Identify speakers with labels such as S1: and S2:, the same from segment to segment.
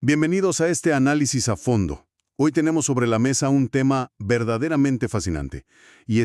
S1: Bienvenidos a este análisis a fondo. Hoy tenemos sobre la mesa un tema verdaderamente fascinante. Y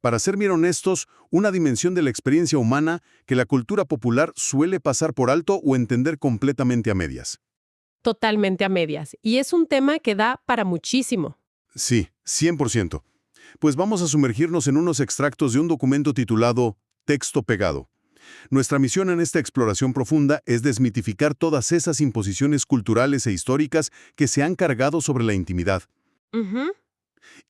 S1: para ser bien honestos, una dimensión de la experiencia humana que la cultura popular suele pasar por alto o entender completamente a medias.
S2: Totalmente a medias. Y es un tema que da para muchísimo.
S1: Sí, 100%. Pues vamos a sumergirnos en unos extractos de un documento titulado Texto Pegado. Nuestra misión en esta exploración profunda es desmitificar todas esas imposiciones culturales e históricas que se han cargado sobre la intimidad
S2: Ujú.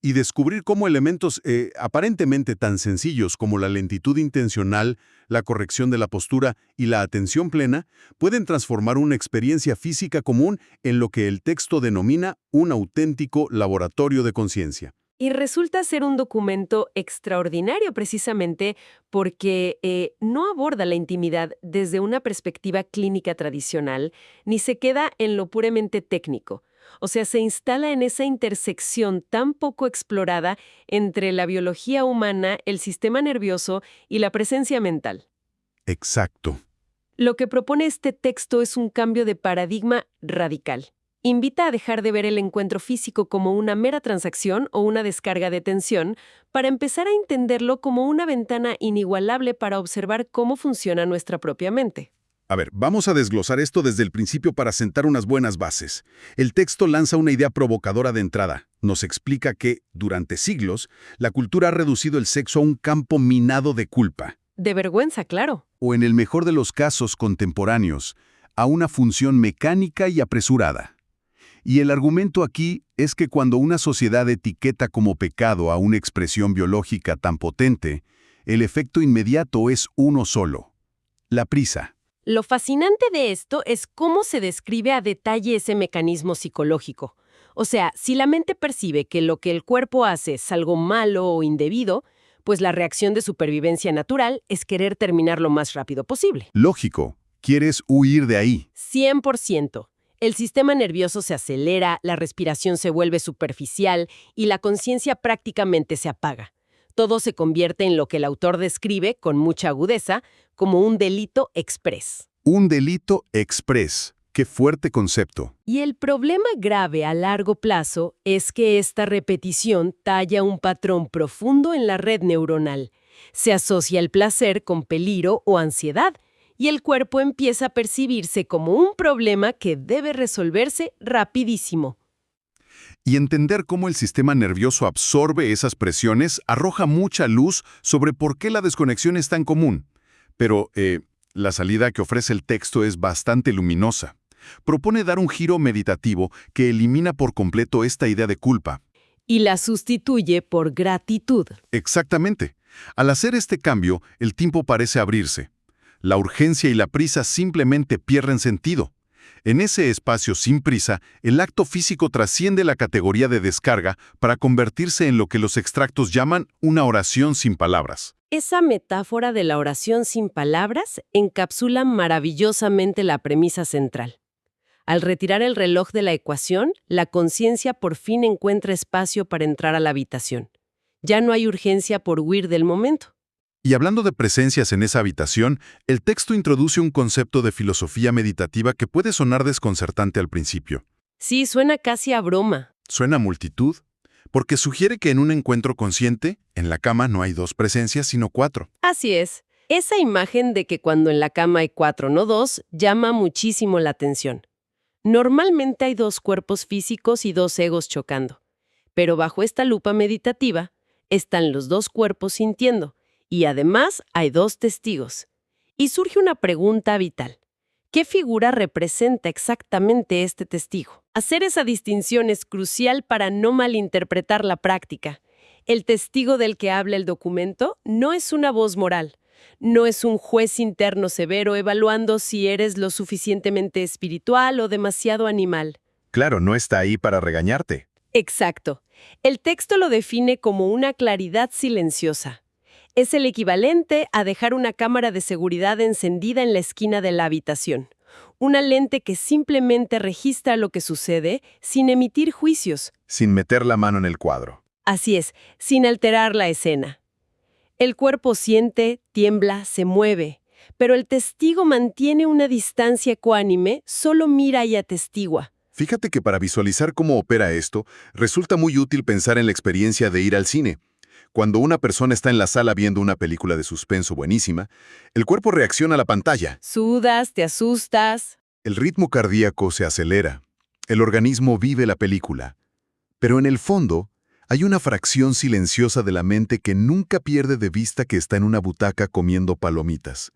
S1: y descubrir cómo elementos aparentemente tan sencillos como la lentitud intencional, la corrección de la postura y la atención plena pueden transformar una experiencia física común en lo que el texto denomina un auténtico laboratorio de conciencia.
S2: Y resulta ser un documento extraordinario precisamente porque no aborda la intimidad desde una perspectiva clínica tradicional, ni se queda en lo puramente técnico. O sea, se instala en esa intersección tan poco explorada entre la biología humana, el sistema nervioso y la presencia mental.
S1: Exacto.
S2: Lo que propone este texto es un cambio de paradigma radical. Invita a dejar de ver el encuentro físico como una mera transacción o una descarga de tensión para empezar a entenderlo como una ventana inigualable para observar cómo funciona nuestra propia mente.
S1: A ver, vamos a desglosar esto desde el principio para sentar unas buenas bases. El texto lanza una idea provocadora de entrada. Nos explica que, durante siglos, la cultura ha reducido el sexo a un campo minado de culpa.
S2: De vergüenza, claro.
S1: O en el mejor de los casos contemporáneos, a una función mecánica y apresurada. Y el argumento aquí es que cuando una sociedad etiqueta como pecado a una expresión biológica tan potente, el efecto inmediato es uno solo: la prisa.
S2: Lo fascinante de esto es cómo se describe a detalle ese mecanismo psicológico. O sea, si la mente percibe que lo que el cuerpo hace es algo malo o indebido, pues la reacción de supervivencia natural es querer terminar lo más rápido posible.
S1: Lógico, quieres huir de ahí.
S2: 100%. El sistema nervioso se acelera, la respiración se vuelve superficial y la conciencia prácticamente se apaga. Todo se convierte en lo que el autor describe, con mucha agudeza, como un delito express.
S1: Un delito express. Qué fuerte concepto.
S2: Y el problema grave a largo plazo es que esta repetición talla un patrón profundo en la red neuronal. Se asocia el placer con peligro o ansiedad, y el cuerpo empieza a percibirse como un problema que debe resolverse rapidísimo.
S1: Y entender cómo el sistema nervioso absorbe esas presiones arroja mucha luz sobre por qué la desconexión es tan común. Pero la salida que ofrece el texto es bastante luminosa. Propone dar un giro meditativo que elimina por completo esta idea de culpa.
S2: Y la sustituye por gratitud.
S1: Exactamente. Al hacer este cambio, el tiempo parece abrirse. La urgencia y la prisa simplemente pierden sentido. En ese espacio sin prisa, el acto físico trasciende la categoría de descarga para convertirse en lo que los extractos llaman una oración sin palabras.
S2: Esa metáfora de la oración sin palabras encapsula maravillosamente la premisa central. Al retirar el reloj de la ecuación, la conciencia por fin encuentra espacio para entrar a la habitación. Ya no hay urgencia por huir del momento.
S1: Y hablando de presencias en esa habitación, el texto introduce un concepto de filosofía meditativa que puede sonar desconcertante al principio.
S2: Sí, suena casi a broma.
S1: Suena a multitud, porque sugiere que en un encuentro consciente, en la cama no hay dos presencias, sino 4.
S2: Así es. Esa imagen de que cuando en la cama hay 4, no 2, llama muchísimo la atención. Normalmente hay 2 cuerpos físicos y 2 egos chocando. Pero bajo esta lupa meditativa están los 2 cuerpos sintiendo. Y además hay 2 testigos. Y surge una pregunta vital. ¿Qué figura representa exactamente este testigo? Hacer esa distinción es crucial para no malinterpretar la práctica. El testigo del que habla el documento no es una voz moral. No es un juez interno severo evaluando si eres lo suficientemente espiritual o demasiado animal.
S1: Claro, no está ahí para regañarte.
S2: Exacto. El texto lo define como una claridad silenciosa. Es el equivalente a dejar una cámara de seguridad encendida en la esquina de la habitación. Una lente que simplemente registra lo que sucede sin emitir juicios.
S1: Sin meter la mano en el cuadro.
S2: Así es, sin alterar la escena. El cuerpo siente, tiembla, se mueve, pero el testigo mantiene una distancia ecuánime, solo mira y atestigua.
S1: Fíjate que para visualizar cómo opera esto, resulta muy útil pensar en la experiencia de ir al cine. Cuando una persona está en la sala viendo una película de suspenso buenísima, el cuerpo reacciona a la pantalla,
S2: Sudas, te asustas.
S1: el ritmo cardíaco se acelera, el organismo vive la película. Pero en el fondo, hay una fracción silenciosa de la mente que nunca pierde de vista que está en una butaca comiendo palomitas.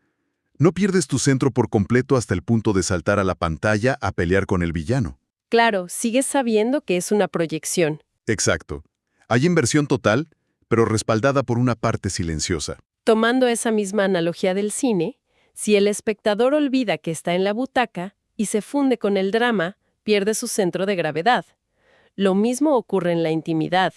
S1: No pierdes tu centro por completo hasta el punto de saltar a la pantalla a pelear con el villano.
S2: Claro, sigues sabiendo que es una proyección.
S1: Exacto. Hay inversión total, pero respaldada por una parte silenciosa.
S2: Tomando esa misma analogía del cine, si el espectador olvida que está en la butaca y se funde con el drama, pierde su centro de gravedad. Lo mismo ocurre en la intimidad.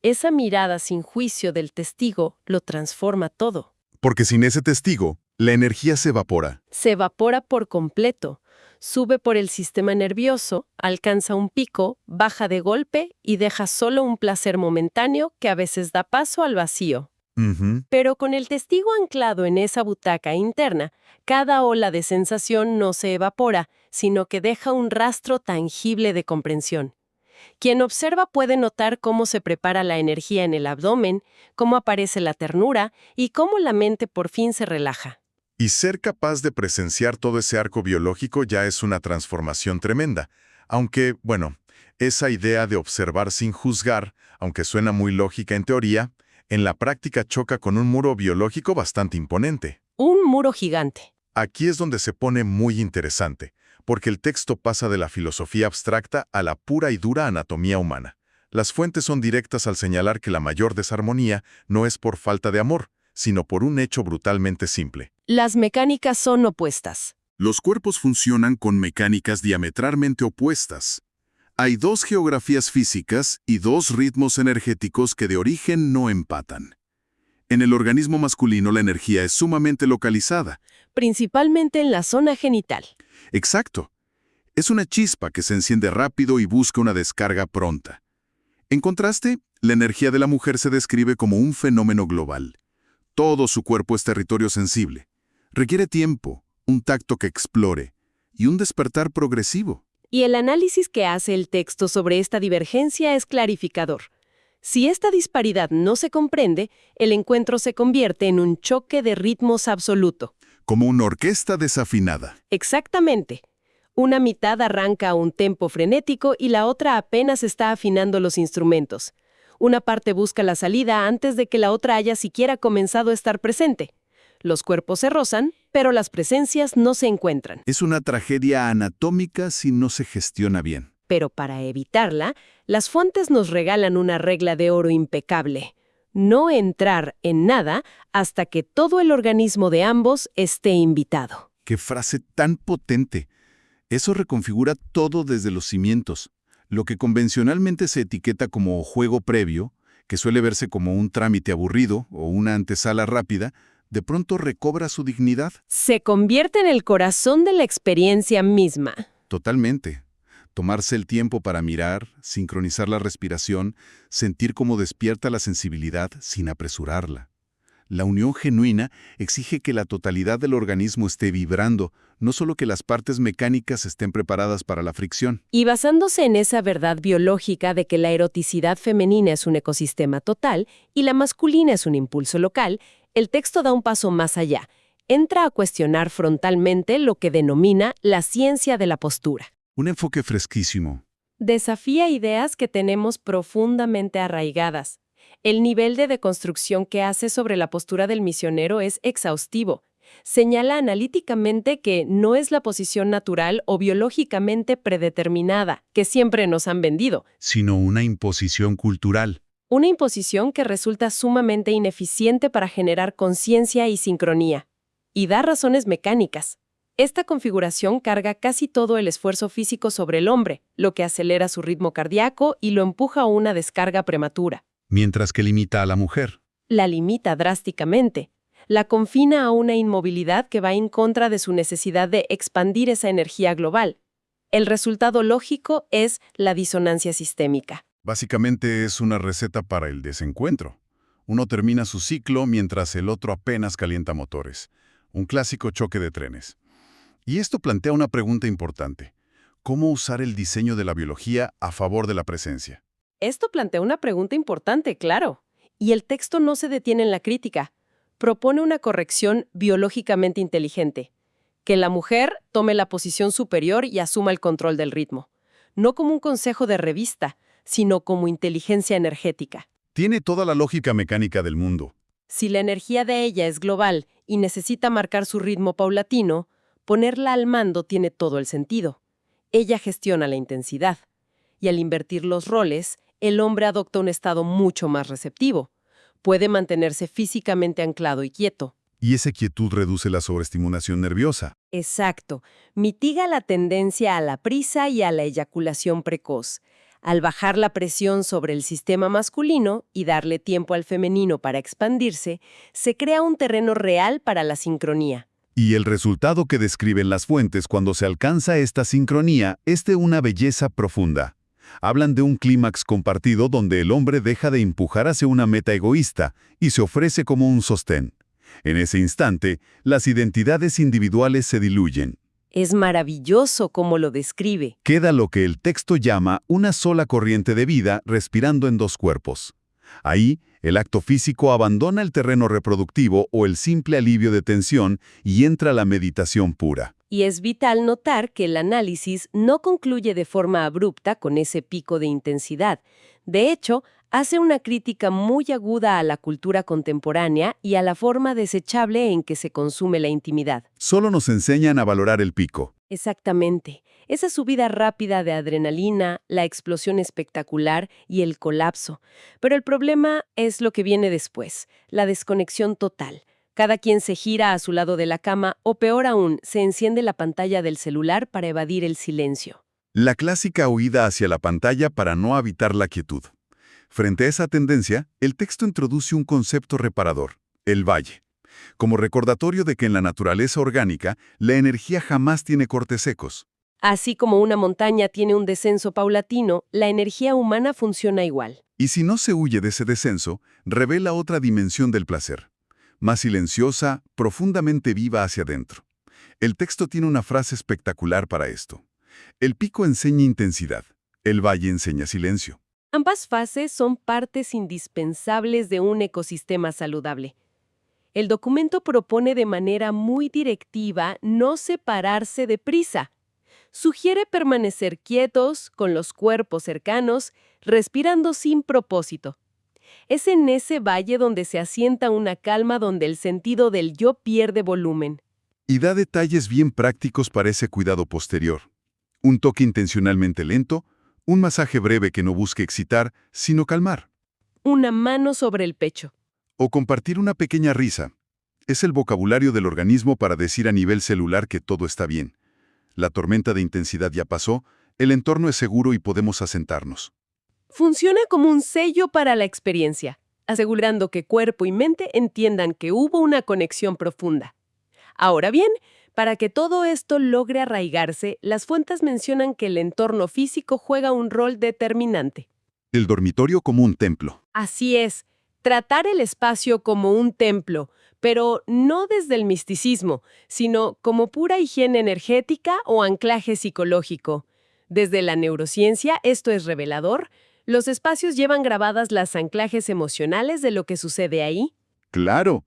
S2: Esa mirada sin juicio del testigo lo transforma todo.
S1: Porque sin ese testigo, la energía se evapora.
S2: Se evapora por completo, sube por el sistema nervioso, alcanza un pico, baja de golpe y deja solo un placer momentáneo que a veces da paso al vacío.
S1: Ujú.
S2: Pero con el testigo anclado en esa butaca interna, cada ola de sensación no se evapora, sino que deja un rastro tangible de comprensión. Quien observa puede notar cómo se prepara la energía en el abdomen, cómo aparece la ternura y cómo la mente por fin se relaja.
S1: Y ser capaz de presenciar todo ese arco biológico ya es una transformación tremenda. Aunque, bueno, esa idea de observar sin juzgar, aunque suena muy lógica en teoría, en la práctica choca con un muro biológico bastante imponente.
S2: Un muro gigante.
S1: Aquí es donde se pone muy interesante, porque el texto pasa de la filosofía abstracta a la pura y dura anatomía humana. Las fuentes son directas al señalar que la mayor desarmonía no es por falta de amor, sino por un hecho brutalmente simple.
S2: Las mecánicas son opuestas.
S1: Los cuerpos funcionan con mecánicas diametralmente opuestas. Hay dos geografías físicas y dos ritmos energéticos que de origen no empatan. En el organismo masculino la energía es sumamente localizada.
S2: Principalmente en la zona genital.
S1: Exacto. Es una chispa que se enciende rápido y busca una descarga pronta. En contraste, la energía de la mujer se describe como un fenómeno global. Todo su cuerpo es territorio sensible. Requiere tiempo, un tacto que explore y un despertar progresivo.
S2: Y el análisis que hace el texto sobre esta divergencia es clarificador. Si esta disparidad no se comprende, el encuentro se convierte en un choque de ritmos absoluto.
S1: Como una orquesta desafinada.
S2: Exactamente. Una mitad arranca a un tempo frenético y la otra apenas está afinando los instrumentos. Una parte busca la salida antes de que la otra haya siquiera comenzado a estar presente. Los cuerpos se rozan, pero las presencias no se encuentran.
S1: Es una tragedia anatómica si no se gestiona bien.
S2: Pero para evitarla, las fuentes nos regalan una regla de oro impecable. No entrar en nada hasta que todo el organismo de ambos esté invitado.
S1: ¡Qué frase tan potente! Eso reconfigura todo desde los cimientos. Lo que convencionalmente se etiqueta como juego previo, que suele verse como un trámite aburrido o una antesala rápida, de pronto recobra su dignidad.
S2: Se convierte en el corazón de la experiencia misma.
S1: Totalmente. Tomarse el tiempo para mirar, sincronizar la respiración, sentir cómo despierta la sensibilidad sin apresurarla. La unión genuina exige que la totalidad del organismo esté vibrando, no solo que las partes mecánicas estén preparadas para la fricción.
S2: Y basándose en esa verdad biológica de que la eroticidad femenina es un ecosistema total y la masculina es un impulso local, el texto da un paso más allá. Entra a cuestionar frontalmente lo que denomina la ciencia de la postura.
S1: Un enfoque fresquísimo.
S2: Desafía ideas que tenemos profundamente arraigadas. El nivel de deconstrucción que hace sobre la postura del misionero es exhaustivo. Señala analíticamente que no es la posición natural o biológicamente predeterminada, que siempre nos han vendido,
S1: Sino una imposición cultural.
S2: una imposición que resulta sumamente ineficiente para generar conciencia y sincronía. Y da razones mecánicas. Esta configuración carga casi todo el esfuerzo físico sobre el hombre, lo que acelera su ritmo cardíaco y lo empuja a una descarga prematura.
S1: Mientras que limita a la mujer.
S2: La limita drásticamente. La confina a una inmovilidad que va en contra de su necesidad de expandir esa energía global. El resultado lógico es la disonancia sistémica.
S1: Básicamente es una receta para el desencuentro. Uno termina su ciclo mientras el otro apenas calienta motores. Un clásico choque de trenes. Y esto plantea una pregunta importante. cómo usar el diseño de la biología a favor de la presencia.
S2: Esto plantea una pregunta importante, claro. Y el texto no se detiene en la crítica. Propone una corrección biológicamente inteligente. Que la mujer tome la posición superior y asuma el control del ritmo. No como un consejo de revista, sino como inteligencia energética.
S1: Tiene toda la lógica mecánica del mundo.
S2: Si la energía de ella es global y necesita marcar su ritmo paulatino, ponerla al mando tiene todo el sentido. Ella gestiona la intensidad. Y al invertir los roles, el hombre adopta un estado mucho más receptivo. Puede mantenerse físicamente anclado y quieto.
S1: Y esa quietud reduce la sobreestimulación nerviosa.
S2: Exacto. Mitiga la tendencia a la prisa y a la eyaculación precoz. Al bajar la presión sobre el sistema masculino y darle tiempo al femenino para expandirse, se crea un terreno real para la sincronía.
S1: Y el resultado que describen las fuentes cuando se alcanza esta sincronía es de una belleza profunda. Hablan de un clímax compartido donde el hombre deja de empujar hacia una meta egoísta y se ofrece como un sostén. En ese instante, las identidades individuales se diluyen.
S2: Es maravilloso cómo lo describe.
S1: Queda lo que el texto llama una sola corriente de vida respirando en dos cuerpos. Ahí, el acto físico abandona el terreno reproductivo o el simple alivio de tensión y entra la meditación pura.
S2: Y es vital notar que el análisis no concluye de forma abrupta con ese pico de intensidad. De hecho, hace una crítica muy aguda a la cultura contemporánea y a la forma desechable en que se consume la intimidad.
S1: Solo nos enseñan a valorar el pico.
S2: Exactamente. Esa subida rápida de adrenalina, la explosión espectacular y el colapso. Pero el problema es lo que viene después, la desconexión total. Cada quien se gira a su lado de la cama o, peor aún, se enciende la pantalla del celular para evadir el silencio.
S1: La clásica huida hacia la pantalla para no habitar la quietud. Frente a esa tendencia, el texto introduce un concepto reparador, el valle. Como recordatorio de que en la naturaleza orgánica, la energía jamás tiene cortes secos.
S2: Así como una montaña tiene un descenso paulatino, la energía humana funciona igual.
S1: Y si no se huye de ese descenso, revela otra dimensión del placer. Más silenciosa, profundamente viva hacia adentro. El texto tiene una frase espectacular para esto. El pico enseña intensidad, el valle enseña silencio.
S2: Ambas fases son partes indispensables de un ecosistema saludable. El documento propone de manera muy directiva no separarse de prisa. Sugiere permanecer quietos, con los cuerpos cercanos, respirando sin propósito. Es en ese valle donde se asienta una calma donde el sentido del yo pierde volumen.
S1: Y da detalles bien prácticos para ese cuidado posterior. Un toque intencionalmente lento, un masaje breve que no busque excitar, sino calmar.
S2: Una mano sobre el pecho.
S1: O compartir una pequeña risa. Es el vocabulario del organismo para decir a nivel celular que todo está bien. La tormenta de intensidad ya pasó, el entorno es seguro y podemos asentarnos.
S2: Funciona como un sello para la experiencia, asegurando que cuerpo y mente entiendan que hubo una conexión profunda. Ahora bien, para que todo esto logre arraigarse, las fuentes mencionan que el entorno físico juega un rol determinante.
S1: El dormitorio como un templo.
S2: Así es, tratar el espacio como un templo, pero no desde el misticismo, sino como pura higiene energética o anclaje psicológico. Desde la neurociencia esto es revelador. Los espacios llevan grabadas las anclajes emocionales de lo que sucede ahí.
S1: Claro.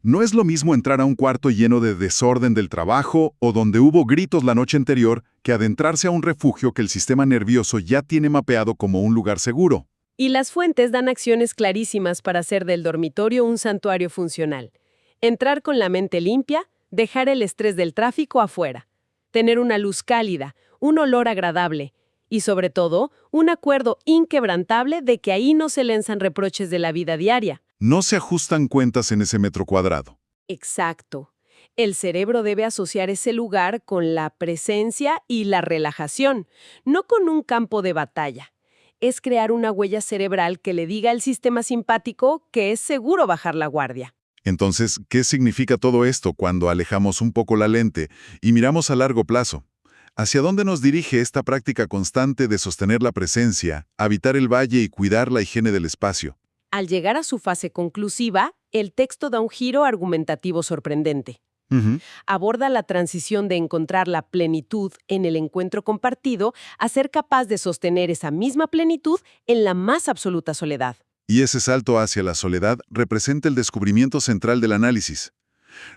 S1: No es lo mismo entrar a un cuarto lleno de desorden del trabajo o donde hubo gritos la noche anterior que adentrarse a un refugio que el sistema nervioso ya tiene mapeado como un lugar seguro.
S2: Y las fuentes dan acciones clarísimas para hacer del dormitorio un santuario funcional. Entrar con la mente limpia, dejar el estrés del tráfico afuera. Tener una luz cálida, un olor agradable y, sobre todo, un acuerdo inquebrantable de que ahí no se lanzan reproches de la vida diaria.
S1: No se ajustan cuentas en ese metro cuadrado.
S2: Exacto. El cerebro debe asociar ese lugar con la presencia y la relajación, no con un campo de batalla. Es crear una huella cerebral que le diga al sistema simpático que es seguro bajar la guardia.
S1: Entonces, ¿qué significa todo esto cuando alejamos un poco la lente y miramos a largo plazo? ¿Hacia dónde nos dirige esta práctica constante de sostener la presencia, habitar el valle y cuidar la higiene del espacio?
S2: Al llegar a su fase conclusiva, el texto da un giro argumentativo sorprendente.
S1: Ujú.
S2: Aborda la transición de encontrar la plenitud en el encuentro compartido a ser capaz de sostener esa misma plenitud en la más absoluta soledad.
S1: Y ese salto hacia la soledad representa el descubrimiento central del análisis.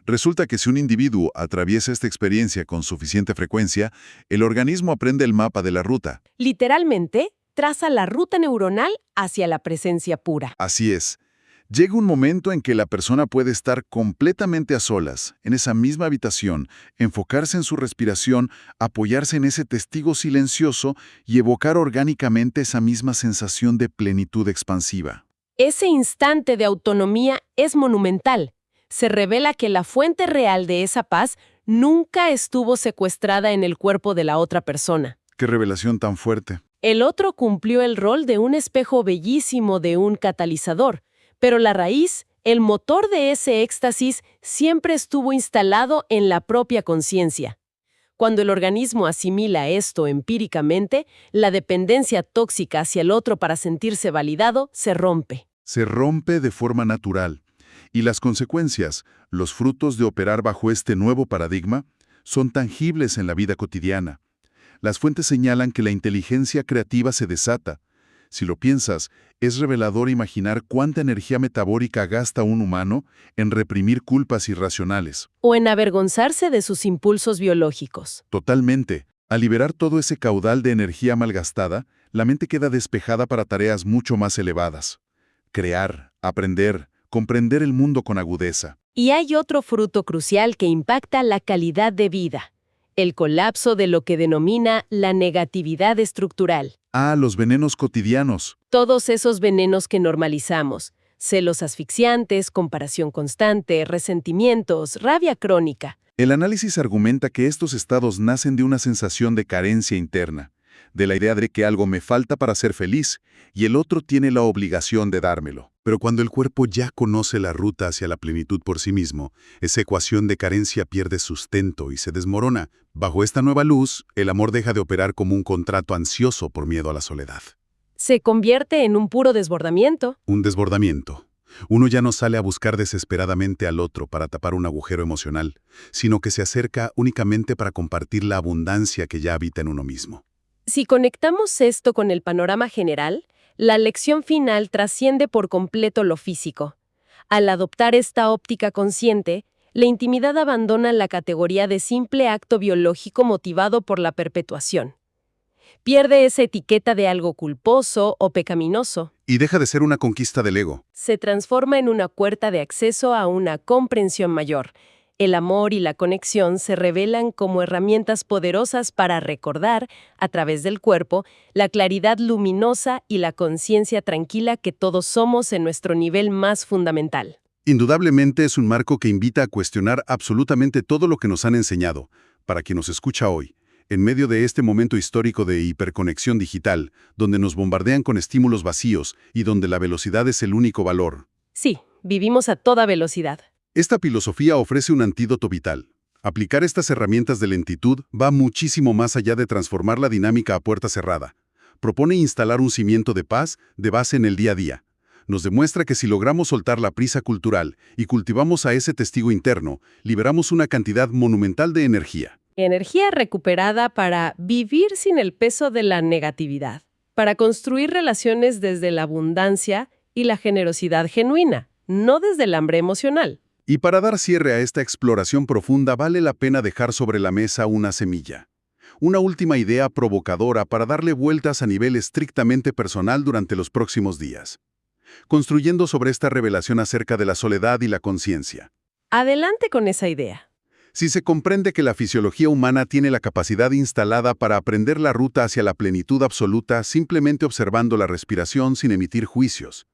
S1: Resulta que si un individuo atraviesa esta experiencia con suficiente frecuencia, el organismo aprende el mapa de la ruta.
S2: Literalmente, traza la ruta neuronal hacia la presencia pura.
S1: Así es. Llega un momento en que la persona puede estar completamente a solas, en esa misma habitación, enfocarse en su respiración, apoyarse en ese testigo silencioso y evocar orgánicamente esa misma sensación de plenitud expansiva.
S2: Ese instante de autonomía es monumental. Se revela que la fuente real de esa paz nunca estuvo secuestrada en el cuerpo de la otra persona.
S1: ¡Qué revelación tan fuerte!
S2: El otro cumplió el rol de un espejo bellísimo, de un catalizador, pero la raíz, el motor de ese éxtasis, siempre estuvo instalado en la propia conciencia. Cuando el organismo asimila esto empíricamente, la dependencia tóxica hacia el otro para sentirse validado se rompe.
S1: Se rompe de forma natural. Y las consecuencias, los frutos de operar bajo este nuevo paradigma, son tangibles en la vida cotidiana. Las fuentes señalan que la inteligencia creativa se desata. Si lo piensas, es revelador imaginar cuánta energía metabólica gasta un humano en reprimir culpas irracionales.
S2: O en avergonzarse de sus impulsos biológicos.
S1: Totalmente. Al liberar todo ese caudal de energía malgastada, la mente queda despejada para tareas mucho más elevadas. Crear, aprender, comprender el mundo con agudeza.
S2: Y hay otro fruto crucial que impacta la calidad de vida: el colapso de lo que denomina la negatividad estructural.
S1: Los venenos cotidianos.
S2: Todos esos venenos que normalizamos: celos asfixiantes, comparación constante, resentimientos, rabia crónica.
S1: El análisis argumenta que estos estados nacen de una sensación de carencia interna, de la idea de que algo me falta para ser feliz y el otro tiene la obligación de dármelo. Pero cuando el cuerpo ya conoce la ruta hacia la plenitud por sí mismo, esa ecuación de carencia pierde sustento y se desmorona. Bajo esta nueva luz, el amor deja de operar como un contrato ansioso por miedo a la soledad.
S2: Se convierte en un puro desbordamiento.
S1: Un desbordamiento. Uno ya no sale a buscar desesperadamente al otro para tapar un agujero emocional, sino que se acerca únicamente para compartir la abundancia que ya habita en uno mismo.
S2: Si conectamos esto con el panorama general, la lección final trasciende por completo lo físico. Al adoptar esta óptica consciente, la intimidad abandona la categoría de simple acto biológico motivado por la perpetuación. Pierde esa etiqueta de algo culposo o pecaminoso.
S1: Y deja de ser una conquista del ego.
S2: Se transforma en una puerta de acceso a una comprensión mayor. El amor y la conexión se revelan como herramientas poderosas para recordar, a través del cuerpo, la claridad luminosa y la conciencia tranquila que todos somos en nuestro nivel más fundamental.
S1: Indudablemente es un marco que invita a cuestionar absolutamente todo lo que nos han enseñado. Para quien nos escucha hoy, en medio de este momento histórico de hiperconexión digital, donde nos bombardean con estímulos vacíos y donde la velocidad es el único valor.
S2: Sí, vivimos a toda velocidad.
S1: Esta filosofía ofrece un antídoto vital. Aplicar estas herramientas de lentitud va muchísimo más allá de transformar la dinámica a puerta cerrada. Propone instalar un cimiento de paz de base en el día a día. Nos demuestra que si logramos soltar la prisa cultural y cultivamos a ese testigo interno, liberamos una cantidad monumental de energía.
S2: Energía recuperada para vivir sin el peso de la negatividad, para construir relaciones desde la abundancia y la generosidad genuina, no desde el hambre emocional.
S1: Y para dar cierre a esta exploración profunda, vale la pena dejar sobre la mesa una semilla. Una última idea provocadora para darle vueltas a nivel estrictamente personal durante los próximos días. Construyendo sobre esta revelación acerca de la soledad y la conciencia.
S2: Adelante con esa idea.
S1: Si se comprende que la fisiología humana tiene la capacidad instalada para aprender la ruta hacia la plenitud absoluta simplemente observando la respiración sin emitir juicios,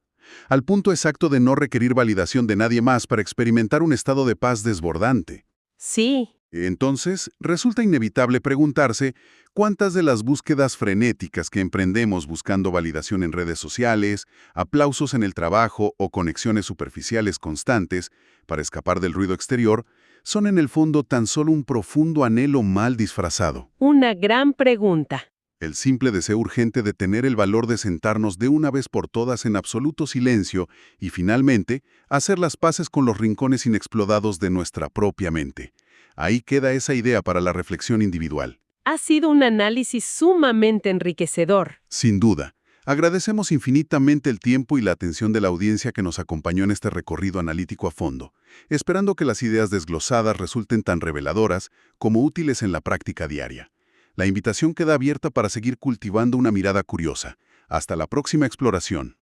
S1: al punto exacto de no requerir validación de nadie más para experimentar un estado de paz desbordante.
S2: Sí.
S1: Entonces, resulta inevitable preguntarse cuántas de las búsquedas frenéticas que emprendemos buscando validación en redes sociales, aplausos en el trabajo o conexiones superficiales constantes para escapar del ruido exterior, son en el fondo tan solo un profundo anhelo mal disfrazado.
S2: Una gran pregunta.
S1: el simple deseo urgente de tener el valor de sentarnos de una vez por todas en absoluto silencio y, finalmente, hacer las paces con los rincones inexplorados de nuestra propia mente. Ahí queda esa idea para la reflexión individual.
S2: Ha sido un análisis sumamente enriquecedor.
S1: Sin duda. Agradecemos infinitamente el tiempo y la atención de la audiencia que nos acompañó en este recorrido analítico a fondo, esperando que las ideas desglosadas resulten tan reveladoras como útiles en la práctica diaria. La invitación queda abierta para seguir cultivando una mirada curiosa. Hasta la próxima exploración.